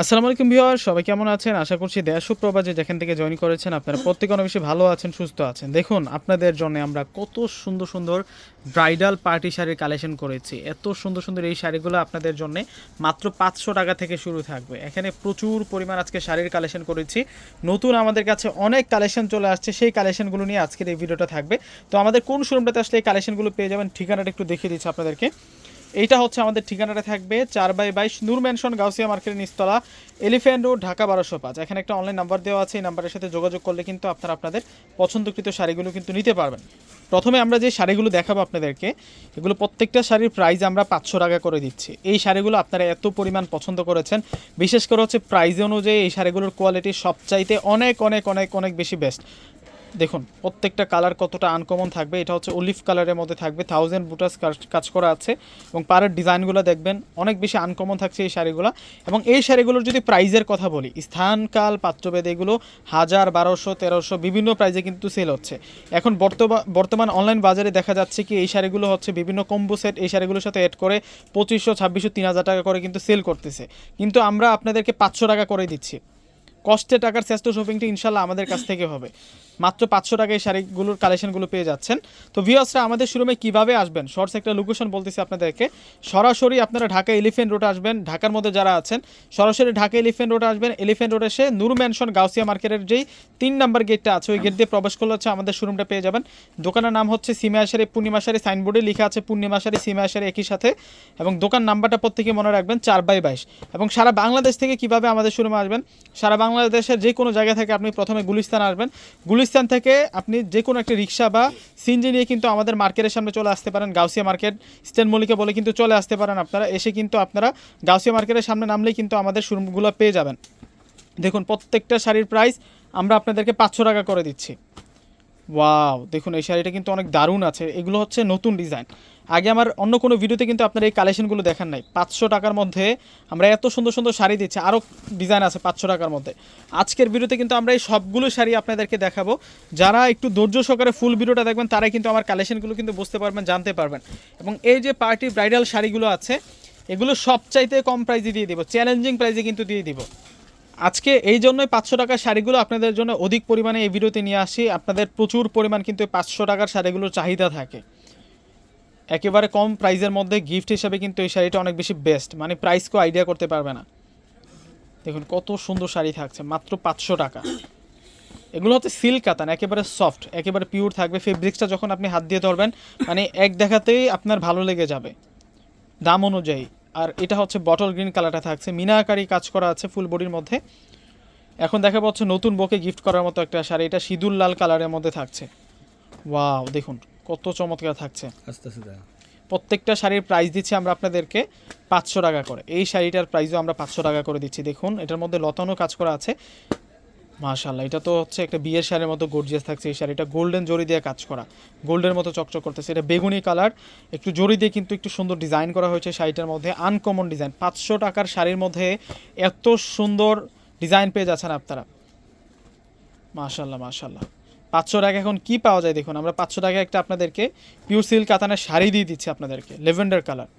আসসালামু আলাইকুম ভিউয়ার, সবাই কেমন আছেন? আশা করছি দেশ ও প্রবাসে যেখান থেকে জয়েন করেছেন আপনারা প্রত্যেকে অনেক বেশি ভালো আছেন, সুস্থ আছেন। দেখুন আপনাদের জন্য আমরা কত সুন্দর সুন্দর ব্রাইডাল পার্টি শাড়ির কালেকশন করেছি। এত সুন্দর সুন্দর এই শাড়িগুলো আপনাদের জন্য মাত্র 500 টাকা থেকে শুরু থাকবে। এখানে প্রচুর পরিমাণ আজকে শাড়ির কালেকশন করেছি। নতুন আমাদের কাছে অনেক কালেকশন চলে আসছে, সেই কালেকশনগুলো নিয়ে আজকের এই ভিডিওটা থাকবে। তো আমাদের কোন শোরুমটাতে আসলে এই কালেকশনগুলো পেয়ে যাবেন, ঠিকানাটা একটু দেখিয়ে দিচ্ছি আপনাদেরকে। এইটা হচ্ছে আমাদের ঠিকানাটা থাকবে 4/22 নূর ম্যানশন গাউসিয়া মার্কেটের নিচতলা, এলিফ্যান্ট রোড, ঢাকা 1205। এখানে একটা অনলাইন নাম্বার দেওয়া আছে, এই নাম্বারের সাথে যোগাযোগ করলে কিন্তু আপনারা আপনাদের পছন্দকৃত শাড়িগুলো কিন্তু নিতে পারবেন। প্রথমে আমরা যে শাড়িগুলো দেখাবো আপনাদেরকে, এগুলো প্রত্যেকটা শাড়ির প্রাইস আমরা 500 টাকা করে দিচ্ছি। এই শাড়িগুলো আপনারা এত পরিমাণ পছন্দ করেছেন, বিশেষ করে হচ্ছে প্রাইস অনুযায়ী এই শাড়িগুলোর কোয়ালিটি সবচাইতে অনেক অনেক অনেক অনেক বেশি বেস্ট। দেখুন প্রত্যেকটা কালার কতটা আনকমন থাকবে। এটা হচ্ছে অলিভ কালারের মধ্যে থাকবে, 1000 বুটাস কাজ করা আছে এবং পাড়ের ডিজাইনগুলো দেখবেন অনেক বেশি আনকমন থাকছে এই শাড়িগুলো। এবং এই শাড়িগুলোর যদি প্রাইজের কথা বলি, স্থানকাল পাত্রভেদ এগুলো 1000, 1200, 1300 বিভিন্ন প্রাইজে কিন্তু সেল হচ্ছে। এখন বর্তমান অনলাইন বাজারে দেখা যাচ্ছে কি এই শাড়িগুলো হচ্ছে বিভিন্ন কম্বো সেট এই শাড়িগুলোর সাথে অ্যাড করে 2500, 2600, 3000 টাকা করে কিন্তু সেল করতেছে, কিন্তু আমরা আপনাদেরকে 500 টাকা করে দিচ্ছি। কষ্টে টাকার শ্রেষ্ঠ শপিংটি ইনশাল্লাহ আমাদের কাছ থেকে হবে। মাত্র 500 টাকায় শাড়িগুলোর কালেকশনগুলো পেয়ে যাচ্ছেন। তো ভিউয়ার্সরা আমাদের শোরুমে কীভাবে আসবেন, শর্টস একটা লোকেশন বলতেছি আপনাদেরকে। সরাসরি আপনারা ঢাকা এলিফ্যান্ট রোড আসবেন, ঢাকার মধ্যে যারা আছেন সরাসরি ঢাকা এলিফ্যান্ট রোড আসবেন। এলিফ্যান্ট রোড এসে নূর ম্যানশন গাউসিয়া মার্কেটের যেই 3 নাম্বার গেটটা আছে ওই গেট দিয়ে প্রবেশ করলে হচ্ছে আমাদের শোরুমটা পেয়ে যাবেন। দোকানের নাম হচ্ছে সিমিয়া শাড়ি পূর্ণিমা শাড়ি, সাইনবোর্ডে লেখা আছে পূর্ণিমা শাড়ি সিমিয়া শাড়ি একই সাথে। এবং দোকান নাম্বারটা প্রত্যেকে মনে রাখবেন 4/22। এবং সারা বাংলাদেশ থেকে কিভাবে আমাদের শোরুমে আসবেন, সারা বাংলাদেশের যে কোনো জায়গা থেকে আপনি প্রথমে গুলিস্তান আসবেন, গুলিস্তান থেকে আপনি যে কোনো একটা রিক্সা বা সিএনজি নিয়ে কিন্তু আমাদের মার্কেটের সামনে চলে আসতে পারেন। গাউসিয়া মার্কেট স্ট্যান্ড মল্লিকা বলে কিন্তু চলে আসতে পারেন আপনারা। এসে কিন্তু আপনারা গাউসিয়া মার্কেটের সামনে নামলেই কিন্তু আমাদের শোরুমগুলো পেয়ে যাবেন। দেখুন প্রত্যেকটা শাড়ির প্রাইস আমরা আপনাদেরকে 500 টাকা করে দিচ্ছি। ওয়াও, দেখুন এই শাড়িটা কিন্তু অনেক দারুণ আছে। এগুলো হচ্ছে নতুন ডিজাইন, আগে আমার অন্য কোনো ভিডিওতে কিন্তু আপনারা এই কালেকশনগুলো দেখান নাই। 500 টাকার মধ্যে আমরা এত সুন্দর সুন্দর শাড়ি দিচ্ছি, আরও ডিজাইন আছে 500 টাকার মধ্যে। আজকের ভিডিওতে কিন্তু আমরা এই সবগুলো শাড়ি আপনাদেরকে দেখাবো। যারা একটু ধৈর্য সহকারে ফুল ভিডিওটা দেখবেন তারাই কিন্তু আমার কালেকশনগুলো কিন্তু বুঝতে পারবেন, জানতে পারবেন। এবং এই যে পার্টি ব্রাইডাল শাড়িগুলো আছে এগুলো সবচাইতে কম প্রাইসে দিয়ে দিব, চ্যালেঞ্জিং প্রাইসে কিন্তু দিয়ে দিব আজকে। এই জন্যই 500 টাকার শাড়িগুলো আপনাদের জন্য অধিক পরিমাণে এই ভিডিওতে নিয়ে আসি। আপনাদের প্রচুর পরিমাণ কিন্তু 500 টাকার শাড়িগুলোর চাহিদা থাকে। একেবারে কম প্রাইসের মধ্যে গিফট হিসাবে কিন্তু এই শাড়িটা অনেক বেশি বেস্ট, মানে প্রাইসকেও আইডিয়া করতে পারবে না। দেখুন কত সুন্দর শাড়ি থাকছে মাত্র 500 টাকা। এগুলো হচ্ছে সিল্ক কাতান, একেবারে সফট, একেবারে পিওর থাকবে। ফেব্রিক্সটা যখন আপনি হাত দিয়ে ধরবেন মানে এক দেখাতেই আপনার ভালো লেগে যাবে দাম অনুযায়ী। আর এটা হচ্ছে বটল গ্রিন কালারটা থাকছে, মিনাকারি কাজ করা আছে ফুল বডির মধ্যে। এখন দেখা পাচ্ছে নতুন বউকে গিফট করার মতো একটা শাড়ি, এটা সিঁদুর লাল কালারের মধ্যে থাকছে। ওয়াও, দেখুন কত চমৎকার থাকছে। আস্তে আস্তে প্রত্যেকটা শাড়ির প্রাইস দিচ্ছি আমরা আপনাদেরকে 500 টাকা করে। এই শাড়িটার প্রাইসও আমরা 500 টাকা করে দিচ্ছি। দেখুন এটার মধ্যে লতানো কাজ করা আছে, মাশাআল্লাহ। এটা তো হচ্ছে একটা বিয়ের শাড়ির মতো গর্জিয়াস থাকছে। এই শাড়িটা গোল্ডেন জরি দিয়ে কাজ করা, গোল্ডের মতো চকচক করতেছে। এটা বেগুনি কালার, একটু জরি দিয়ে কিন্তু একটু সুন্দর ডিজাইন করা হয়েছে শাড়িটার মধ্যে, আনকমন ডিজাইন। 500 টাকার শাড়ির মধ্যে এত সুন্দর ডিজাইন পেয়ে যাচ্ছেন আপনারা, মাশাআল্লাহ মাশাআল্লাহ। 500 টাকা এখন কি পাওয়া যায় দেখুন, আমরা 500 টাকা একটা আপনাদেরকে পিওর সিল্ক কাতানের শাড়ি দিয়ে দিচ্ছি আপনাদেরকে, লেভেন্ডার কালার।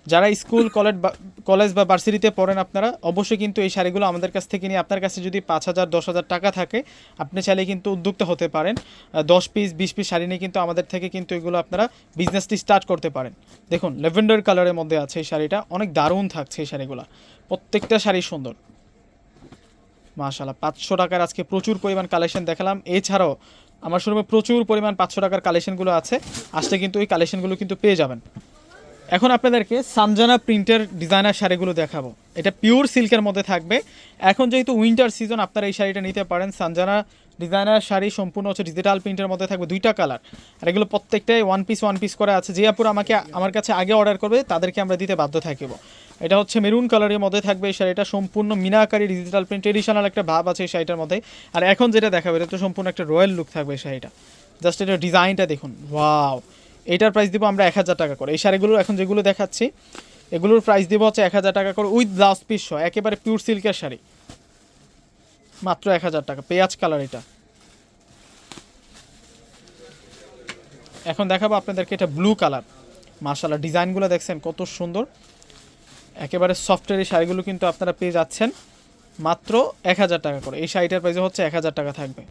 যারা স্কুল কলেজ বা ভার্সিটিতে পড়েন আপনারা অবশ্যই কিন্তু এই শাড়িগুলো আমাদের কাছ থেকে নিয়ে, আপনার কাছে যদি 5000, 10,000 টাকা থাকে আপনি চাইলে কিন্তু উদ্যোক্তা হতে পারেন। 10 পিস 20 পিস শাড়ি নিয়ে কিন্তু আমাদের থেকে কিন্তু এগুলো আপনারা বিজনেসটি স্টার্ট করতে পারেন। দেখুন লেভেন্ডার কালারের মধ্যে আছে এই শাড়িটা, অনেক দারুণ থাকছে এই শাড়িগুলো, প্রত্যেকটা শাড়ি সুন্দর মাশাআল্লাহ। 500 টাকার আজকে প্রচুর পরিমাণ কালেকশন দেখালাম। এছাড়াও আমার শোরুমে প্রচুর পরিমাণ 500 টাকার কালেকশনগুলো আছে, আসলে কিন্তু ওই কালেকশনগুলো কিন্তু পেয়ে যাবেন। এখন আপনাদেরকে সানজানা প্রিন্টের ডিজাইনার শাড়িগুলো দেখাবো, এটা পিওর সিল্কের মধ্যে থাকবে। এখন যেহেতু উইন্টার সিজন আপনারা এই শাড়িটা নিতে পারেন। সানজানা ডিজাইনার শাড়ি সম্পূর্ণ হচ্ছে ডিজিটাল প্রিন্টের মধ্যে থাকবে, 2টা কালার। আর এগুলো প্রত্যেকটাই ওয়ান পিস করে আছে। যে আপুর আমার কাছে আগে অর্ডার করবে তাদেরকে আমরা দিতে বাধ্য থাকব। এটা হচ্ছে মেরুন কালারের মধ্যে থাকবে এই শাড়িটা, সম্পূর্ণ মিনাকারি ডিজিটাল প্রিন্ট, ট্রেডিশনাল একটা ভাব আছে এই শাড়িটার মধ্যে। আর এখন যেটা দেখাবে এটা তো সম্পূর্ণ একটা রয়্যাল লুক থাকবে এই শাড়িটা। জাস্ট এটা ডিজাইনটা দেখুন, ওয়াও। এটার প্রাইস দিব আমরা 1000 টাকা করে। এই শাড়িগুলো এখন যেগুলো দেখাচ্ছি এগুলোর প্রাইস দিব হচ্ছে 1000 টাকা করে উইথ ব্লাউজ পিস সহ, একেবারে পিওর সিল্কের শাড়ি, মাত্র 1000 টাকা। পেঁয়াজ কালার এটা। এখন দেখাবো আপনাদেরকে এটা ব্লু কালার, মাশাআল্লাহ। ডিজাইনগুলো দেখছেন কত সুন্দর, একেবারে সফটের এই শাড়িগুলো কিন্তু আপনারা পেয়ে যাচ্ছেন মাত্র 1000 টাকা করে। এই শাড়িটার প্রাইস হচ্ছে 1000 টাকা থাকবে।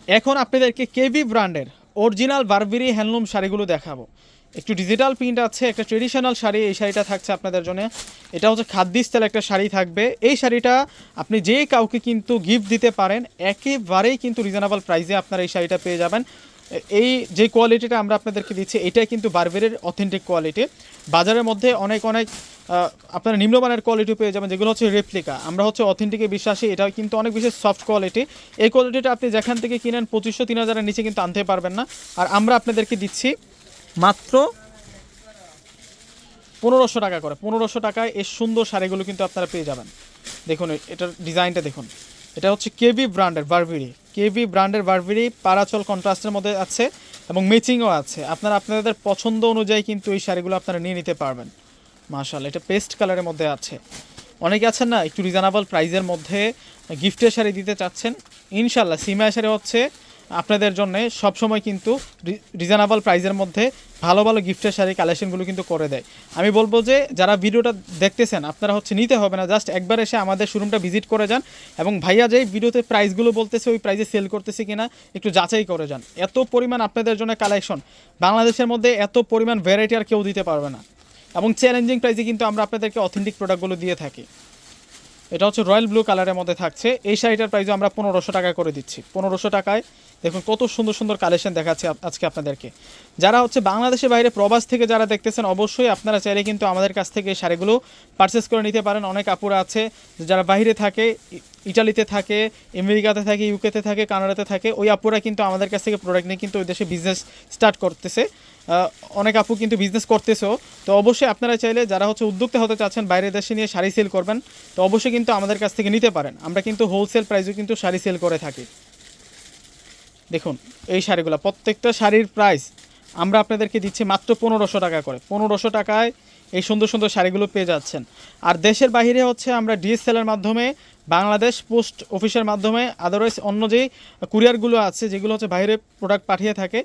এখন আপনাদেরকে কেভি ব্র্যান্ডের অরিজিনাল বারবেরি হ্যান্ডলুম শাড়িগুলো দেখাবো। একটু ডিজিটাল প্রিন্ট আছে, একটা ট্রেডিশনাল শাড়ি। এই শাড়িটা থাকছে আপনাদের জন্য, এটা হচ্ছে খাদ্য স্টাইল একটা শাড়ি থাকবে। এই শাড়িটা আপনি যে কাউকে কিন্তু গিফট দিতে পারেন, একেবারেই কিন্তু রিজনেবল প্রাইসে আপনারা এই শাড়িটা পেয়ে যাবেন। এই যে কোয়ালিটিটা আমরা আপনাদেরকে দিচ্ছি এটাই কিন্তু বারবেরির অথেন্টিক কোয়ালিটি। বাজারের মধ্যে অনেক অনেক আপনারা নিম্নমানের কোয়ালিটি পেয়ে যাবেন, যেগুলো হচ্ছে রেপ্লিকা। আমরা হচ্ছে অথেন্টিকে বিশ্বাসী, এটা কিন্তু অনেক বেশি সফট কোয়ালিটি। এই কোয়ালিটিটা আপনি যেখান থেকে কিনেন 2500-3000-এর নিচে কিন্তু আনতে পারবেন না। আর আমরা আপনাদেরকে দিচ্ছি মাত্র 1500 টাকা করে। 1500 টাকায় এই সুন্দর শাড়িগুলো কিন্তু আপনারা পেয়ে যাবেন। দেখুন এটার ডিজাইনটা দেখুন, এটা হচ্ছে কেভি ব্র্যান্ডের বারবেরি। কেভি ব্র্যান্ডের বারবেরি পারাচল কন্ট্রাস্টের মধ্যে আছে এবং ম্যাচিংও আছে। আপনারা আপনাদের পছন্দ অনুযায়ী কিন্তু এই শাড়িগুলো আপনারা নিয়ে নিতে পারবেন। মাশাআল্লাহ, এটা পেস্ট কালারের মধ্যে আছে। অনেকে আছেন না একটু রিজনেবল প্রাইসের মধ্যে গিফটের শাড়ি দিতে চাচ্ছেন, ইনশাল্লাহ সিমা শাড়ি হচ্ছে আপনাদের জন্য সবসময় কিন্তু রিজনেবল প্রাইসের মধ্যে ভালো ভালো গিফটের শাড়ি কালেকশনগুলো কিন্তু করে দেয়। আমি বলবো যে যারা ভিডিওটা দেখতেছেন আপনারা হচ্ছে নিতে হবে না, জাস্ট একবার এসে আমাদের শোরুমটা ভিজিট করে যান এবং ভাইয়া যেই ভিডিওতে প্রাইসগুলো বলতেছে ওই প্রাইসে সেল করতেছে কিনা একটু যাচাই করে যান। এত পরিমাণ আপনাদের জন্য কালেকশন, বাংলাদেশের মধ্যে এত পরিমাণ ভ্যারাইটি আর কেউ দিতে পারবে না এবং চ্যালেঞ্জিং প্রাইসে কিন্তু আমরা আপনাদেরকে অথেন্টিক প্রোডাক্টগুলো দিয়ে থাকি। এটা হচ্ছে রয়্যাল ব্লু কালারের মধ্যে থাকছে। এই শাড়িটার প্রাইসও আমরা 1500 টাকা করে দিচ্ছি। 1500 টাকায় দেখুন কত সুন্দর সুন্দর কালেকশন দেখাচ্ছে আজকে আপনাদেরকে। যারা হচ্ছে বাংলাদেশের বাইরে প্রবাস থেকে যারা দেখতেছেন অবশ্যই আপনারা চাইলে কিন্তু আমাদের কাছ থেকে এই শাড়িগুলো পারচেস করে নিতে পারেন। অনেক আপুরা আছে যারা বাইরে থাকে, ইটালিতে থাকে, আমেরিকাতে থাকে, ইউকেতে থাকে, কানাডাতে থাকে, ওই আপুরা কিন্তু আমাদের কাছ থেকে প্রোডাক্ট নিয়ে কিন্তু ওই দেশে বিজনেস স্টার্ট করতেছে। অনেক আপু কিন্তু বিজনেস করতেছেও। তো অবশ্যই আপনারা চাইলে যারা হচ্ছে উদ্যোক্তা হতে চাচ্ছেন, বাইরের দেশে নিয়ে শাড়ি সেল করবেন, তো অবশ্যই কিন্তু আমাদের কাছ থেকে নিতে পারেন। আমরা কিন্তু হোলসেল প্রাইসেও কিন্তু শাড়ি সেল করে থাকি। দেখুন এই শাড়িগুলো, প্রত্যেকটা শাড়ির প্রাইস আমরা আপনাদেরকে দিচ্ছি মাত্র 1500 টাকা করে। 1500 টাকায় এই সুন্দর সুন্দর শাড়িগুলো পেয়ে যাচ্ছেন। আর দেশের বাইরে হচ্ছে আমরা ডিএসএলের মাধ্যমে, বাংলাদেশ পোস্ট অফিসের মাধ্যমে, আদারওয়াইজ অন্য যেই কুরিয়ারগুলো আছে যেগুলো হচ্ছে বাইরে প্রোডাক্ট পাঠিয়ে থাকে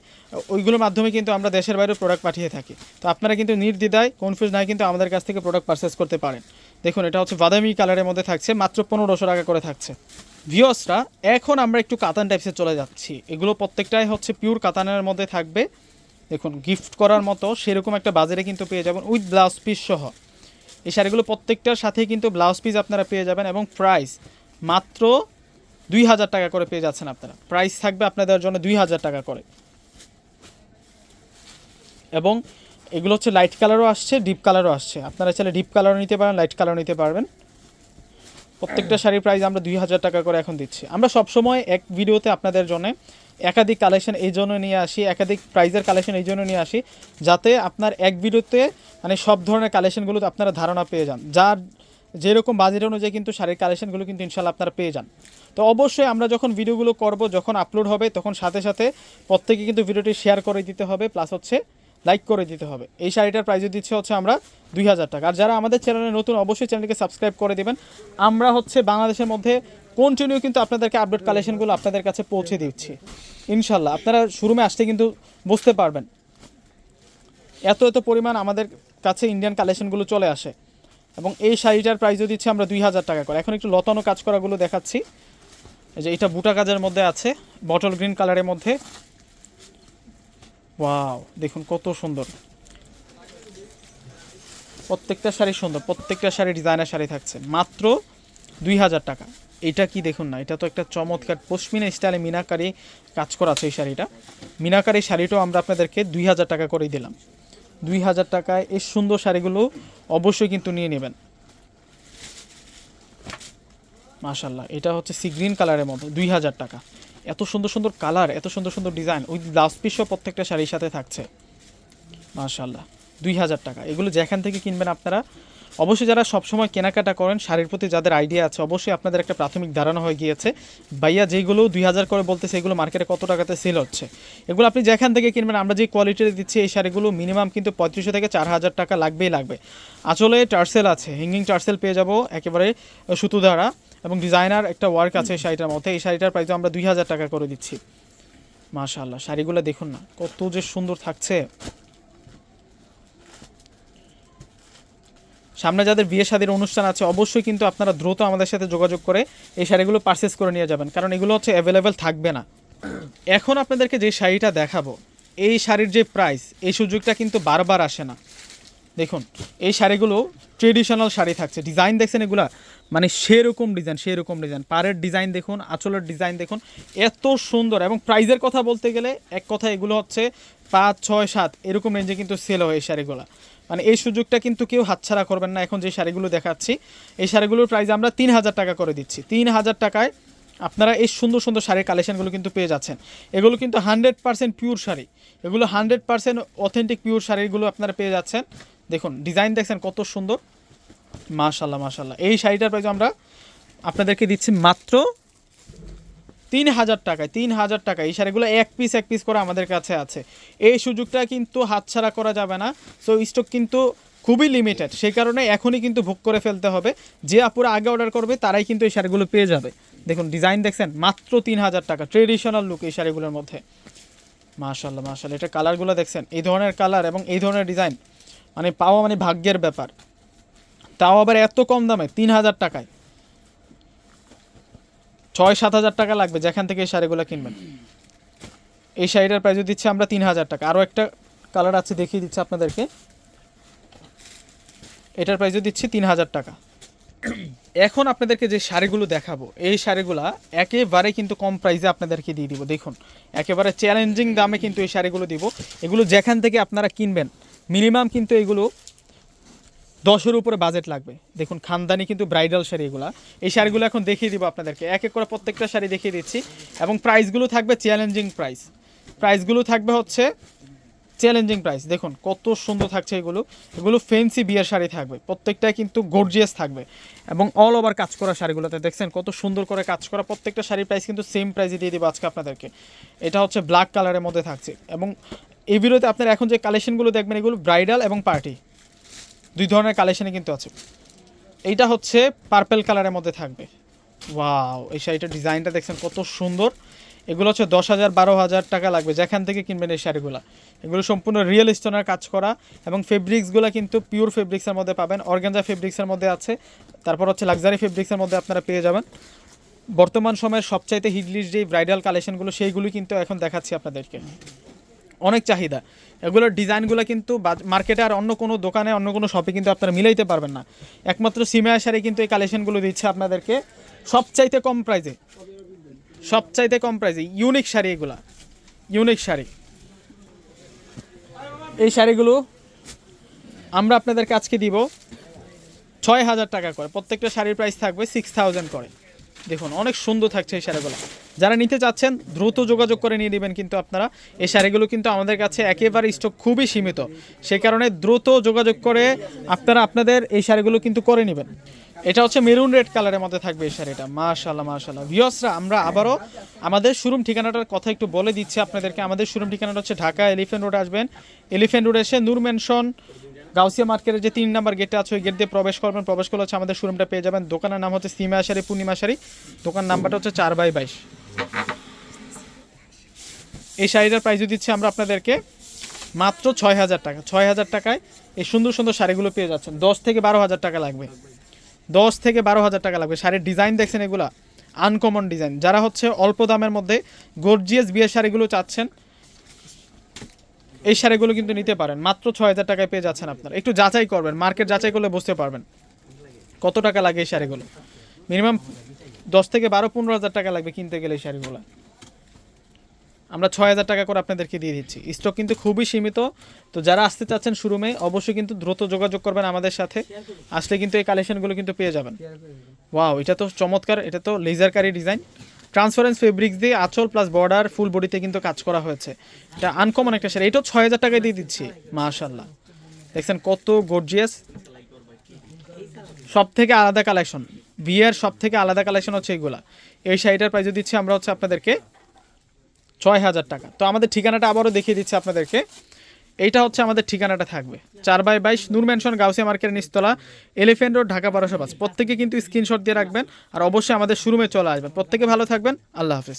ওইগুলোর মাধ্যমে কিন্তু আমরা দেশের বাইরে প্রোডাক্ট পাঠিয়ে থাকি। তো আপনারা কিন্তু নির্দ্বিধায় কনফিউজ নাই কিন্তু আমাদের কাছ থেকে প্রোডাক্ট পারচেস করতে পারেন। দেখুন এটা হচ্ছে বাদামি কালারের মধ্যে থাকছে, মাত্র 1500 টাকা করে থাকছে। ভিউয়ার্সরা এখন আমরা একটু কাতান টাইপসে চলে যাচ্ছি। এগুলো প্রত্যেকটাই হচ্ছে পিওর কাতানের মধ্যে থাকবে। দেখুন গিফট করার মতো সেরকম একটা বাজারে কিন্তু পেয়ে যাবেন উইথ ব্লাউজ পিস সহ। এই শাড়িগুলো প্রত্যেকটার সাথেই কিন্তু ব্লাউজ পিস আপনারা পেয়ে যাবেন এবং প্রাইস মাত্র 2000 টাকা করে পেয়ে যাচ্ছেন আপনারা। প্রাইস থাকবে আপনাদের জন্য 2000 টাকা করে। এবং এগুলো হচ্ছে লাইট কালারও আসছে, ডিপ কালারও আসছে। আপনারা চাইলে ডিপ কালারও নিতে পারেন, লাইট কালারও নিতে পারবেন। প্রত্যেকটা শাড়ির প্রাইস আমরা 2000 টাকা করে এখন দিচ্ছি। আমরা সবসময় এক ভিডিওতে আপনাদের জন্য একাধিক কালেকশন এই জন্য নিয়ে আসি, একাধিক প্রাইজের কালেকশন এই জন্য নিয়ে আসি যাতে আপনার এক ভিডিওতে মানে সব ধরনের কালেকশনগুলো আপনারা ধারণা পেয়ে যান। যার যেরকম বাজেট অনুযায়ী কিন্তু শাড়ির কালেকশনগুলো কিন্তু ইনশাল্লাহ আপনারা পেয়ে যান। তো অবশ্যই আমরা যখন ভিডিওগুলো করব, যখন আপলোড হবে তখন সাথে সাথে প্রত্যেকে কিন্তু ভিডিওটি শেয়ার করে দিতে হবে, প্লাস হচ্ছে লাইক করে দিতে হবে। এই শাড়িটার প্রাইসও দিচ্ছে হচ্ছে আমরা 2000 টাকা। আর যারা আমাদের চ্যানেলে নতুন অবশ্যই চ্যানেলকে সাবস্ক্রাইব করে দেবেন। আমরা হচ্ছে বাংলাদেশের মধ্যে কন্টিনিউ কিন্তু আপনাদেরকে আপডেট কালেকশনগুলো আপনাদের কাছে পৌঁছে দিচ্ছি ইনশাল্লাহ। আপনারা শোরুমে আসতে কিন্তু বুঝতে পারবেন এত এত পরিমাণ আমাদের কাছে ইন্ডিয়ান কালেকশনগুলো চলে আসে। এবং এই শাড়িটার প্রাইসও দিচ্ছি আমরা 2000 টাকা করে। এখন একটু লতানো কাজ করাগুলো দেখাচ্ছি। এই যে এটা বুটা কাজের মধ্যে আছে, বটল গ্রিন কালারের মধ্যে। ওয়াও, দেখুন কত সুন্দর, প্রত্যেকটা শাড়ি সুন্দর, প্রত্যেকটা শাড়ি ডিজাইনার শাড়ি থাকছে মাত্র 2000 টাকা। এটা কি দেখুন না, এটা তো একটা চমৎকার পশমিনা স্টাইলে মিনাকারি কাজ করা আছে। এই শাড়িটা মিনাকারি শাড়িটাও আমরা আপনাদেরকে 2000 টাকা করেই দিলাম। 2000 টাকায় এই সুন্দর শাড়িগুলো অবশ্যই কিন্তু নিয়ে নেবেন। মাশাল্লাহ, এটা হচ্ছে সি গ্রিন কালারের মধ্যে 2000 টাকা। এত সুন্দর সুন্দর কালার, এত সুন্দর সুন্দর ডিজাইন, ওই ব্লাউজ পিসও প্রত্যেকটা শাড়ির সাথে থাকছে। মাশাল্লাহ, 2000 টাকা। এগুলো যেখান থেকে কিনবেন আপনারা অবশ্যই, যারা সবসময় কেনাকাটা করেন শাড়ির প্রতি যাদের আইডিয়া আছে, অবশ্যই আপনাদের একটা প্রাথমিক ধারণা হয়ে গিয়েছে ভাইয়া যেগুলো 2000 করে বলতেছে এগুলো মার্কেটে কত টাকাতে সেল হচ্ছে। এগুলো আপনি যেখান থেকে কিনবেন, আমরা যে কোয়ালিটিতে দিচ্ছি এই শাড়িগুলো মিনিমাম কিন্তু 3500 থেকে 4000 টাকা লাগবেই লাগবে। আসলে টার্সেল আছে, হ্যাঙ্গিং টার্সেল পেয়ে যাব একেবারে সুতো দ্বারা, এবং ডিজাইনার একটা ওয়ার্ক আছে এই শাড়িটার মধ্যে। এই শাড়িটার প্রাইসও আমরা 2000 টাকা করে দিচ্ছি। মাশাআল্লাহ, শাড়িগুলো দেখুন না কত যে সুন্দর থাকছে। সামনে যাদের বিয়ে শাদীর অনুষ্ঠান আছে অবশ্যই কিন্তু আপনারা দ্রুত আমাদের সাথে যোগাযোগ করে এই শাড়িগুলো পারচেস করে নিয়ে যাবেন, কারণ এগুলো হচ্ছে অ্যাভেলেবেল থাকবে না। এখন আপনাদেরকে যে শাড়িটা দেখাবো, এই শাড়ির যে প্রাইস, এই সুযোগটা কিন্তু বারবার আসে না। দেখুন এই শাড়িগুলো ট্রেডিশনাল শাড়ি থাকছে, ডিজাইন দেখছেন এগুলা, মানে সেরকম ডিজাইন, পাড়ের ডিজাইন দেখুন, আঁচলের ডিজাইন দেখুন, এত সুন্দর। এবং প্রাইজের কথা বলতে গেলে এক কথা এগুলো হচ্ছে 5, 6, 7 এরকম রেঞ্জে কিন্তু সেল হয় এই শাড়িগুলো। মানে এই সুযোগটা কিন্তু কেউ হাতছাড়া করবেন না। এখন যে শাড়িগুলো দেখাচ্ছি এই শাড়িগুলোর প্রাইস আমরা 3000 টাকা করে দিচ্ছি। 3000 টাকায় আপনারা এই সুন্দর সুন্দর শাড়ির কালেকশনগুলো কিন্তু পেয়ে যাচ্ছেন। এগুলো কিন্তু 100% পিওর শাড়ি, এগুলো 100% অথেন্টিক পিওর শাড়িগুলো আপনারা পেয়ে যাচ্ছেন। দেখুন ডিজাইন দেখছেন কত সুন্দর, মাশাল্লাহ মাশাল্লাহ। এই শাড়িটার প্রাইস আমরা আপনাদেরকে দিচ্ছি মাত্র 3000 টাকায়। 3000 টাকা এই শাড়িগুলো এক পিস করে আমাদের কাছে আছে। এই সুযোগটা কিন্তু হাতছাড়া করা যাবে না। সো স্টক কিন্তু খুবই লিমিটেড, সেই কারণে এখনই কিন্তু বুক করে ফেলতে হবে। যে আপুরা আগে অর্ডার করবে তারাই কিন্তু এই শাড়িগুলো পেয়ে যাবে। দেখুন ডিজাইন দেখছেন, মাত্র 3000 টাকা, ট্রেডিশনাল লুক এই শাড়িগুলোর মধ্যে। মাশাল্লাহ মাশাল্লাহ, এটা কালারগুলো দেখছেন, এই ধরনের কালার এবং এই ধরনের ডিজাইন মানে পাওয়া মানে ভাগ্যের ব্যাপার, তাও আবার এত কম দামে 3000 টাকায়। 6-7 হাজার টাকা লাগবে যেখান থেকে এই শাড়িগুলো কিনবেন। এই শাড়িটার প্রাইস দিচ্ছি আমরা 3000 টাকা। আরও একটা কালার আছে দেখিয়ে দিচ্ছি আপনাদেরকে, এটার প্রাইস দিচ্ছি 3000 টাকা। এখন আপনাদেরকে যে শাড়িগুলো দেখাবো এই শাড়িগুলো একেবারে কিন্তু কম প্রাইসে আপনাদেরকে দিয়ে দিব। দেখুন একেবারে চ্যালেঞ্জিং দামে কিন্তু এই শাড়িগুলো দিব। এগুলো যেখান থেকে আপনারা কিনবেন মিনিমাম কিন্তু এগুলো 10-এর উপরে বাজেট লাগবে। দেখুন খানদানি কিন্তু ব্রাইডাল শাড়ি এগুলো। এই শাড়িগুলো এখন দেখিয়ে দিব আপনাদেরকে, এক এক করে প্রত্যেকটা শাড়ি দেখিয়ে দিচ্ছি। এবং প্রাইসগুলো থাকবে চ্যালেঞ্জিং প্রাইস, প্রাইসগুলো থাকবে হচ্ছে চ্যালেঞ্জিং প্রাইস। দেখুন কত সুন্দর থাকছে এগুলো, এগুলো ফ্যান্সি বিয়ের শাড়ি থাকবে, প্রত্যেকটাই কিন্তু গর্জিয়াস থাকবে এবং অল ওভার কাজ করা শাড়িগুলোতে দেখছেন কত সুন্দর করে কাজ করা। প্রত্যেকটা শাড়ির প্রাইস কিন্তু সেম প্রাইসে দিয়ে দিব আজকে আপনাদেরকে। এটা হচ্ছে ব্ল্যাক কালারের মধ্যে থাকছে। এবং এই ভিডিওতে আপনারা এখন যে কালেকশনগুলো দেখবেন এগুলো ব্রাইডাল এবং পার্টি দুই ধরনের কালেকশনে কিন্তু আছে। এইটা হচ্ছে পার্পেল কালারের মধ্যে থাকবে। ওয়াও, এই শাড়িটার ডিজাইনটা দেখছেন কত সুন্দর। এগুলো হচ্ছে 10,000 12,000 টাকা লাগবে যেখান থেকে কিনবেন এই শাড়িগুলো। এগুলো সম্পূর্ণ রিয়েল স্টোনের কাজ করা এবং ফেব্রিক্সগুলো কিন্তু পিওর ফেব্রিক্সের মধ্যে পাবেন, অর্গানজা ফেব্রিক্সের মধ্যে আছে। তারপর হচ্ছে লাক্সারি ফেব্রিক্সের মধ্যে আপনারা পেয়ে যাবেন। বর্তমান সময়ের সবচাইতে হিটলিস্ট যেই ব্রাইডাল কালেকশনগুলো সেইগুলো কিন্তু এখন দেখাচ্ছি আপনাদেরকে, অনেক চাহিদা। এগুলোর ডিজাইনগুলো কিন্তু মার্কেটে আর অন্য কোনো দোকানে অন্য কোনো শপে কিন্তু আপনারা মিলাইতে পারবেন না। একমাত্র সিমায়া শাড়ি কিন্তু এই কালেকশনগুলো দিচ্ছে আপনাদেরকে সবচাইতে কম প্রাইজে, সবচাইতে কম প্রাইজে। ইউনিক শাড়ি এগুলা, ইউনিক শাড়ি। এই শাড়িগুলো আমরা আপনাদেরকে আজকে দিব 6000 টাকা করে। প্রত্যেকটা শাড়ির প্রাইস থাকবে 6000 করে। দেখুন অনেক সুন্দর থাকছে এই শাড়িগুলো। যারা নিতে চাচ্ছেন দ্রুত যোগাযোগ করে নিয়ে নেবেন কিন্তু আপনারা। এই শাড়িগুলো কিন্তু আমাদের কাছে একেবারে স্টক খুবই সীমিত, সেই কারণে দ্রুত যোগাযোগ করে আপনারা আপনাদের এই শাড়িগুলো কিন্তু করে নেবেন। এটা হচ্ছে মেরুন রেড কালারের মধ্যে থাকবে এই শাড়িটা। মাশাআল্লাহ মাশাআল্লাহ। ভিউয়ার্সরা আমরা আবারও আমাদের শোরুম ঠিকানাটার কথা একটু বলে দিচ্ছি আপনাদেরকে। আমাদের শোরুম ঠিকানাটা হচ্ছে ঢাকা এলিফ্যান্ট রোড আসবেন, এলিফ্যান্ট রোড এসে নূর মেনশন গাউসিয়া মার্কেটের যে 3 নম্বর গেটটা আছে ওই গেট দিয়ে প্রবেশ করবেন। প্রবেশ করলে হচ্ছে আমাদের শোরুমটা পেয়ে যাবেন। দোকানের নাম হচ্ছে সিমায়া শাড়ি পূর্ণিমা শাড়ি, দোকান নাম্বারটা হচ্ছে 4/22। এই শাড়িটার প্রাইস দিচ্ছি আমরা আপনাদেরকে মাত্র 6000 টাকা। 6000 টাকায় এই সুন্দর সুন্দর শাড়িগুলো পেয়ে যাচ্ছেন। 10 থেকে 12,000 টাকা লাগবে, 10 থেকে 12,000 টাকা লাগবে। শাড়ির ডিজাইন দেখছেন এগুলা আনকমন ডিজাইন। যারা হচ্ছে অল্প দামের মধ্যে গর্জিয়াস বিয়ের শাড়িগুলো চাচ্ছেন এই শাড়িগুলো কিন্তু নিতে পারেন। মাত্র 6000 টাকায় পেয়ে যাচ্ছেন আপনারা। একটু যাচাই করবেন, মার্কেট যাচাই করলে বুঝতে পারবেন কত টাকা লাগে এই শাড়িগুলো। মিনিমাম 10 থেকে 12-15,000 টাকা লাগবে কিনতে গেলে এই শাড়িগুলো। আমরা 6000 টাকা করে আপনাদেরকে দিয়ে দিচ্ছি। স্টক কিন্তু খুবই সীমিত। তো যারা আসতে চাচ্ছেন শোরুমে অবশ্যই কিন্তু দ্রুত যোগাযোগ করবেন আমাদের সাথে, আসলে কিন্তু এই কালেকশনগুলো কিন্তু পেয়ে যাবেন। ওয়াও, এটা তো চমৎকার, এটা তো লেজার কারি ডিজাইন, ট্রান্সপারেন্স ফেব্রিক্স দিয়ে আঁচল প্লাস বর্ডার ফুল বডিতে কিন্তু কাজ করা হয়েছে। এটা আনকমন একটা শাড়ি, এটাও 6000 টাকায় দিয়ে দিচ্ছি। মাশাআল্লাহ, দেখছেন কত গর্জিয়াস। সব থেকে আলাদা কালেকশন, বিয়ের সব থেকে আলাদা কালেকশন হচ্ছে এইগুলা। এই শাড়িটার প্রাইস দিচ্ছি আমরা হচ্ছে আপনাদেরকে 6000 টাকা। তো আমাদের ঠিকানাটা আবারও দেখিয়ে দিচ্ছি আপনাদেরকে। এইটা হচ্ছে আমাদের ঠিকানাটা থাকবে 4/22 নূর মেনশন গাউসিয়া মার্কেটের নিচতলা, এলিফ্যান্ট রোড, ঢাকা 1205। প্রত্যেকে কিন্তু স্ক্রিনশট দিয়ে রাখবেন আর অবশ্যই আমাদের শোরুমে চলে আসবেন। প্রত্যেকে ভালো থাকবেন, আল্লাহ হাফেজ।